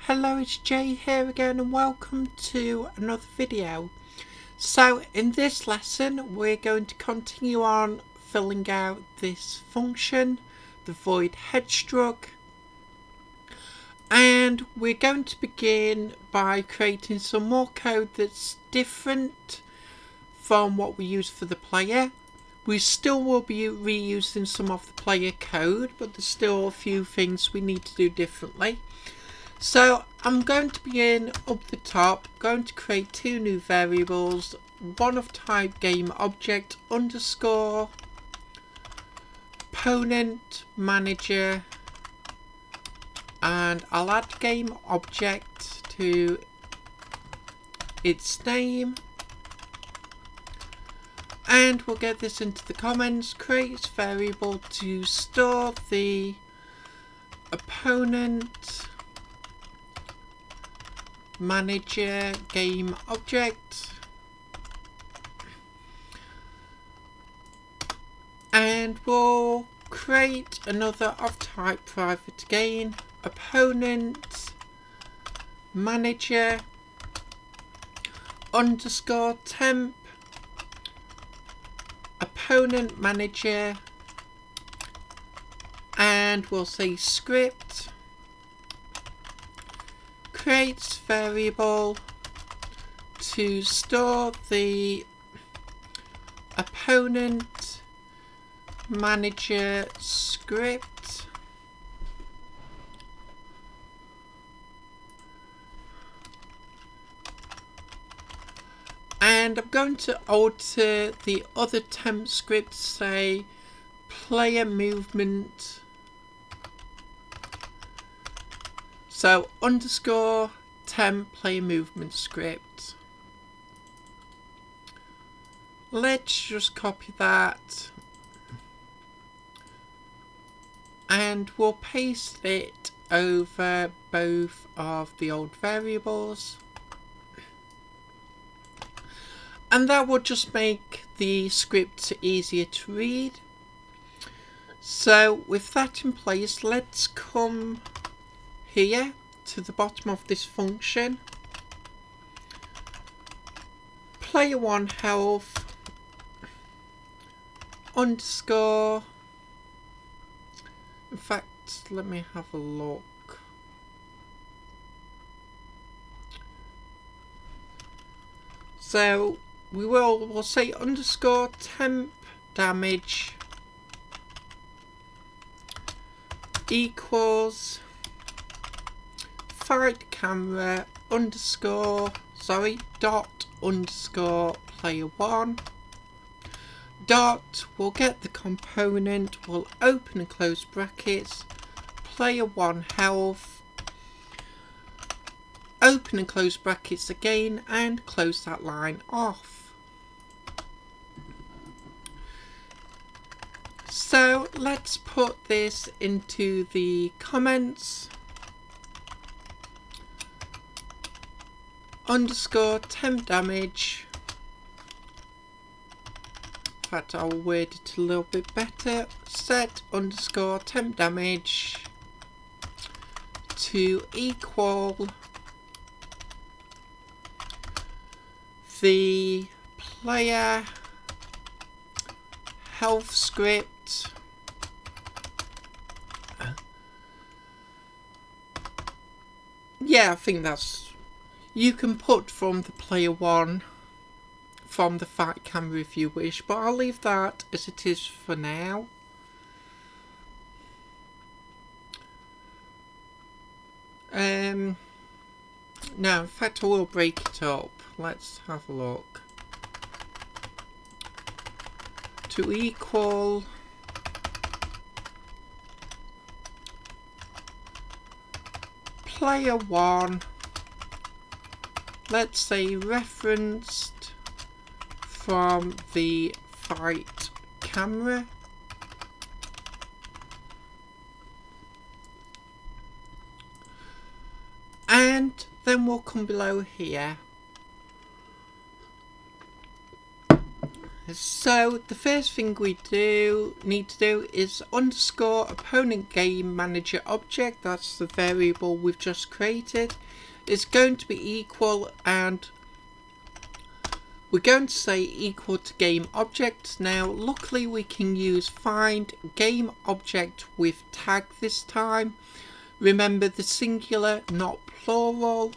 Hello, it's Jay here again and welcome to another video. So in this lesson we're going to continue on filling out this function, the void headstruck, and we're going to begin by creating some more code that's different from what we use for the player. We still will be reusing some of the player code, but there's still a few things we need to do differently. So I'm going to begin up the top, going to create two new variables, one of type game object underscore opponent manager, and I'll add game object to its name, and we'll get this into the comments. Create variable to store the opponent manager game object, and we'll create another of type private again, opponent manager underscore temp opponent manager, and we'll say script creates variable to store the opponent manager script, and I'm going to alter the other temp script, say player movement. So underscore temp player movement script. Let's just copy that and we'll paste it over both of the old variables, and that will just make the script easier to read. So with that in place, let's come here to the bottom of this function, player 1 health underscore, in fact let me have a look, so we'll say underscore temp damage equals fight camera underscore dot underscore player 1 dot, we'll get the component, we'll open and close brackets, player 1 health, open and close brackets again, and close that line off. So let's put this into the comments. Underscore temp damage, in fact I'll word it a little bit better, set underscore temp damage to equal the player health script I think that's, you can put from the player 1 from the fight camera if you wish, but I'll leave that as it is for now. No, in fact I will break it up. Let's have a look. To equal player 1, let's say referenced from the fight camera, and then we'll come below here. So the first thing we need to do is underscore opponent game manager object. That's the variable we've just created. It's going to be equal, and we're going to say equal to game object. Now luckily we can use find game object with tag this time. Remember the singular, not plural.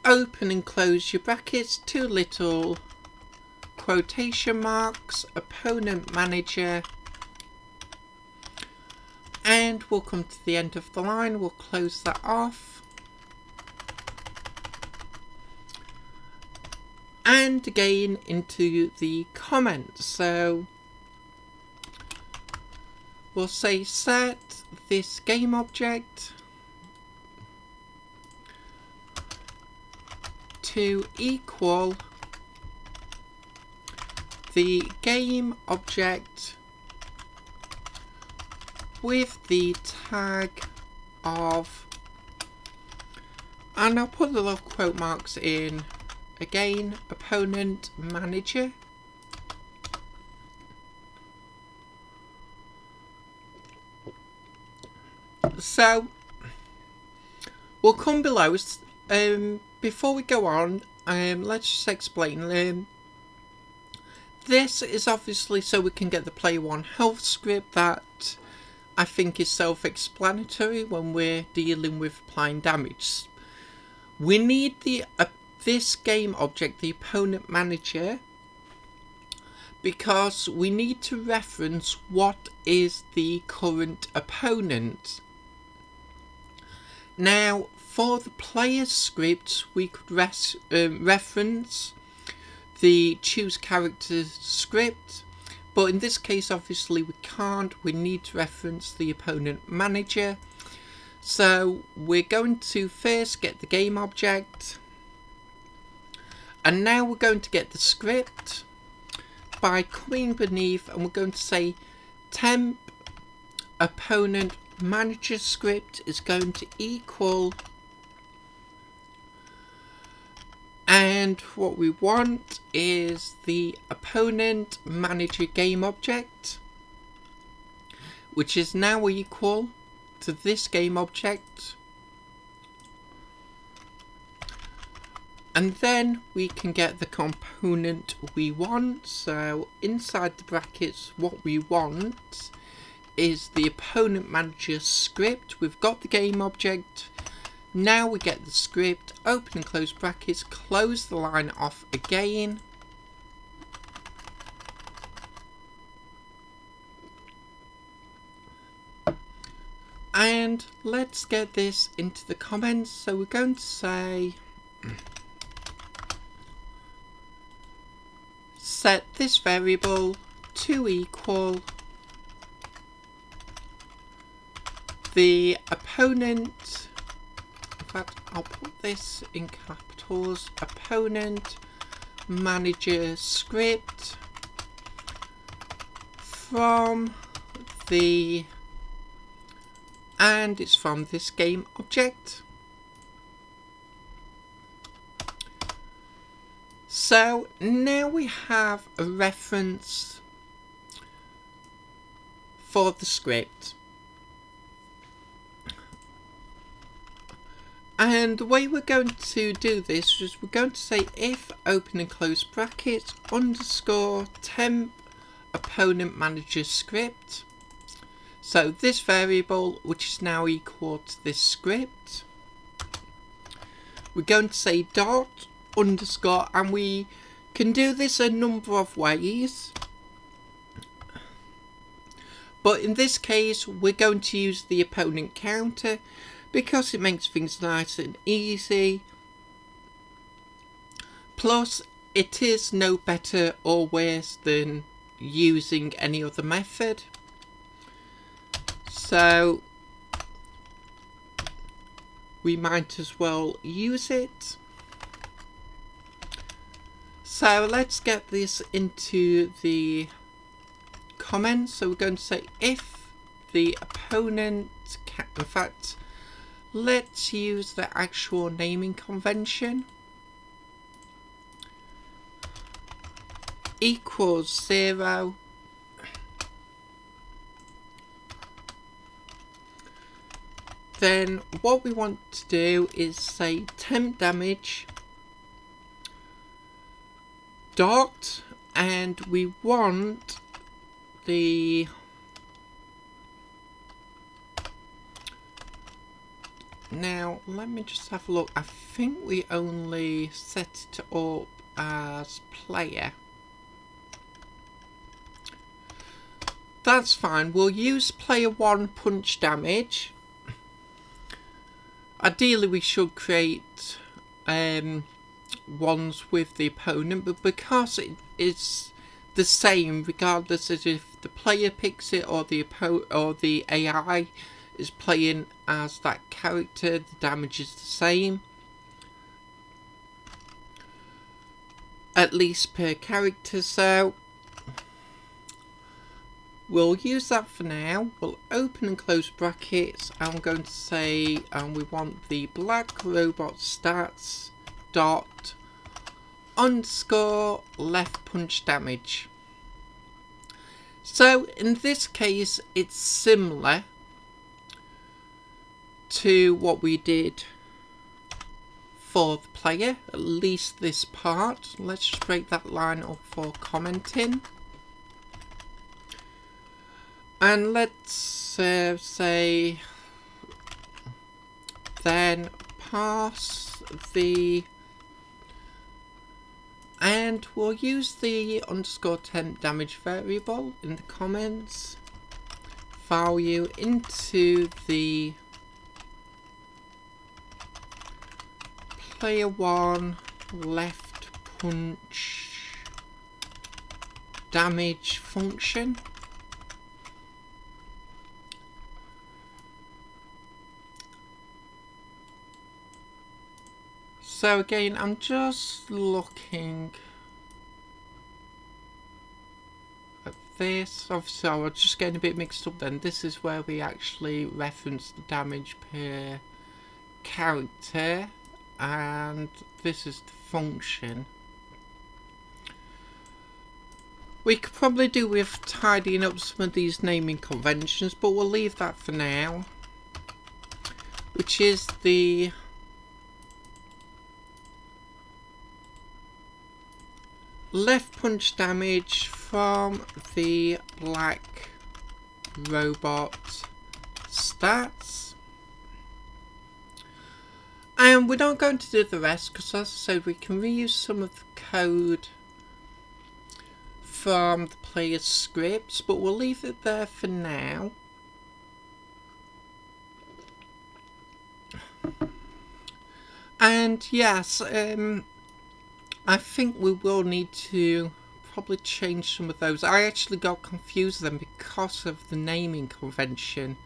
Open and close your brackets, 2 little quotation marks, opponent manager, and we'll come to the end of the line. We'll close that off, and again into the comments. So we'll say set this game object to equal the game object with the tag of, and I'll put the little quote marks in again, opponent manager. So we'll come below. Before we go on, let's just explain. This is obviously so we can get the player 1 health script. That I think is self-explanatory when we're dealing with applying damage. We need this game object, the opponent manager, because we need to reference what is the current opponent. Now for the player script we could reference the choose character script, but in this case obviously we can't. We need to reference the opponent manager. So we're going to first get the game object, and now we're going to get the script by coming beneath, and we're going to say temp opponent manager script is going to equal, and what we want is the opponent manager game object, which is now equal to this game object, and then we can get the component we want. So inside the brackets what we want is the opponent manager script. We've got the game object. Now we get the script, open and close brackets, close the line off again. And let's get this into the comments. So we're going to say set this variable to equal the opponent, in fact I'll put this in capitals, opponent manager script from the, and it's from this game object. So now we have a reference for the script. And the way we're going to do this is we're going to say if open and close brackets underscore temp opponent manager script. So this variable, which is now equal to this script, we're going to say dot underscore, and we can do this a number of ways, but in this case we're going to use the opponent counter because it makes things nice and easy. Plus it is no better or worse than using any other method. So we might as well use it. So let's get this into the comments. So we're going to say if the opponent in fact let's use the actual naming convention. equals 0, then what we want to do is say temp damage dot, and we want the now let me just have a look. I think we only set it up as player. That's fine. We'll use player 1 punch damage. Ideally we should create ones with the opponent, but because it is the same regardless as if the player picks it or the AI is playing as that character, the damage is the same, at least per character. So we'll use that for now. We'll open and close brackets. I'm going to say we want the black robot stats dot underscore left punch damage. So in this case it's similar to what we did for the player, at least this part. Let's just break that line up for commenting. And let's say then pass the, and we'll use the underscore temp damage variable in the comments, value into the player 1 left punch damage function. So again, I'm just looking at this. Obviously I was just getting a bit mixed up then. This is where we actually reference the damage per character, and this is the function. We could probably do with tidying up some of these naming conventions, but we'll leave that for now, which is the left punch damage from the black robot stats. And we're not going to do the rest because, as I said, we can reuse some of the code from the player's scripts, but we'll leave it there for now. And yes, I think we will need to probably change some of those. I actually got confused then because of the naming convention.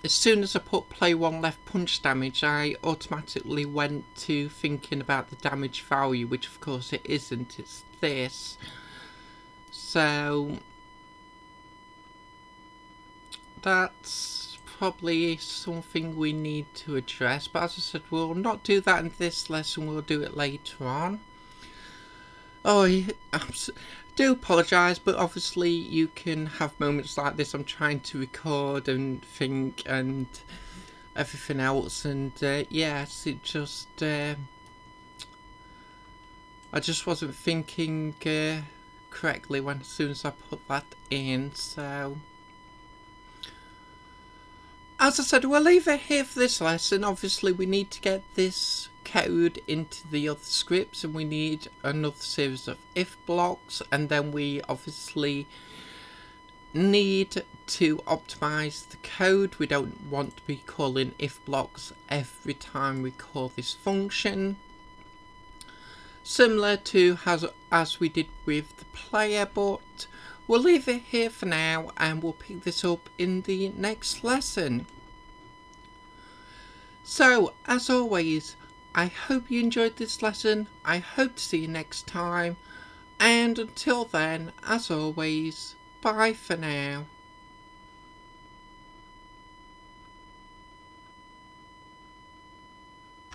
As soon as I put play 1 left punch damage, I automatically went to thinking about the damage value, which of course it isn't, it's this. So that's probably something we need to address, but as I said, we'll not do that in this lesson, we'll do it later on. Oh, I do apologise, but obviously you can have moments like this. I'm trying to record and think and everything else, and yes, it just I just wasn't thinking correctly as soon as I put that in. So as I said, we'll leave it here for this lesson. Obviously we need to get this code into the other scripts, and we need another series of if blocks, and then we obviously need to optimize the code. We don't want to be calling if blocks every time we call this function, similar to as we did with the player, but we'll leave it here for now and we'll pick this up in the next lesson. So as always, I hope you enjoyed this lesson. I hope to see you next time, and until then, as always, bye for now.